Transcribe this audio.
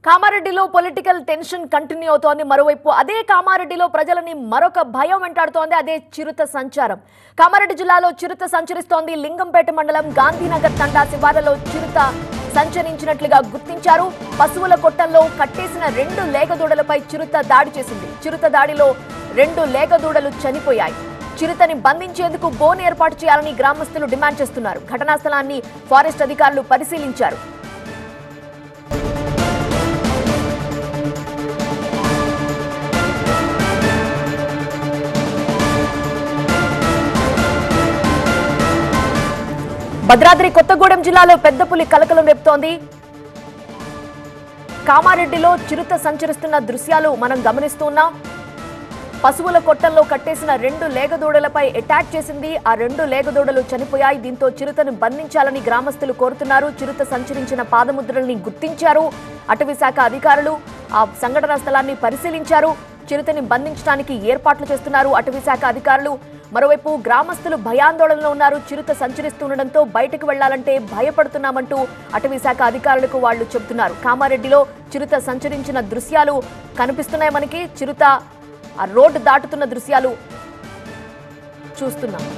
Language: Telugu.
కామారెడ్డిలో పొలిటికల్ టెన్షన్ కంటిన్యూ అవుతోంది. మరోవైపు అదే కామారెడ్డిలో ప్రజలని మరొక భయం వెంటాడుతోంది. అదే చిరుత సంచారం. కామారెడ్డి జిల్లాలో చిరుత సంచరిస్తోంది. లింగంపేట మండలం గాంధీనగర్ తండా శివార్లలో చిరుత సంచరించినట్లుగా గుర్తించారు. పశువుల కొట్టంలో కట్టేసిన 2 లేగదూడలపై చిరుత దాడి చేసింది. చిరుత దాడిలో 2 లేగదూడలు చనిపోయాయి. చిరుతని బంధించేందుకు బోన్ ఏర్పాటు చేయాలని గ్రామస్తులు డిమాండ్ చేస్తున్నారు. ఘటనా స్థలాన్ని ఫారెస్ట్ అధికారులు పరిశీలించారు. భద్రాద్రి కొత్తగూడెం జిల్లాలో పెద్ద పులి కలకలం రేపుతోంది. కామారెడ్డిలో చిరుత సంచరిస్తున్న దృశ్యాలు మనం గమనిస్తున్నాం. పశువుల కొట్టంలో కట్టేసిన 2 లేగదూడలపై అటాక్ చేసింది. ఆ 2 లేగదూడలు చనిపోయాయి. దీంతో చిరుతను బంధించాలని గ్రామస్తులు కోరుతున్నారు. చిరుత సంచరించిన పాదముద్రల్ని గుర్తించారు. అటవీ శాఖ అధికారులు ఆ సంఘటనా స్థలాన్ని పరిశీలించారు. చిరుతని బంధించడానికి ఏర్పాట్లు చేస్తున్నారు అటవీ శాఖ అధికారులు. మరోవైపు గ్రామస్తులు భయాందోళనలో ఉన్నారు. చిరుత సంచరిస్తుండటంతో బయటకు వెళ్లాలంటే భయపడుతున్నామంటూ అటవీ శాఖ అధికారులకు వాళ్లు చెబుతున్నారు. కామారెడ్డిలో చిరుత సంచరించిన దృశ్యాలు కనిపిస్తున్నాయి మనకి. చిరుత ఆ రోడ్డు దాటుతున్న దృశ్యాలు చూస్తున్నాం.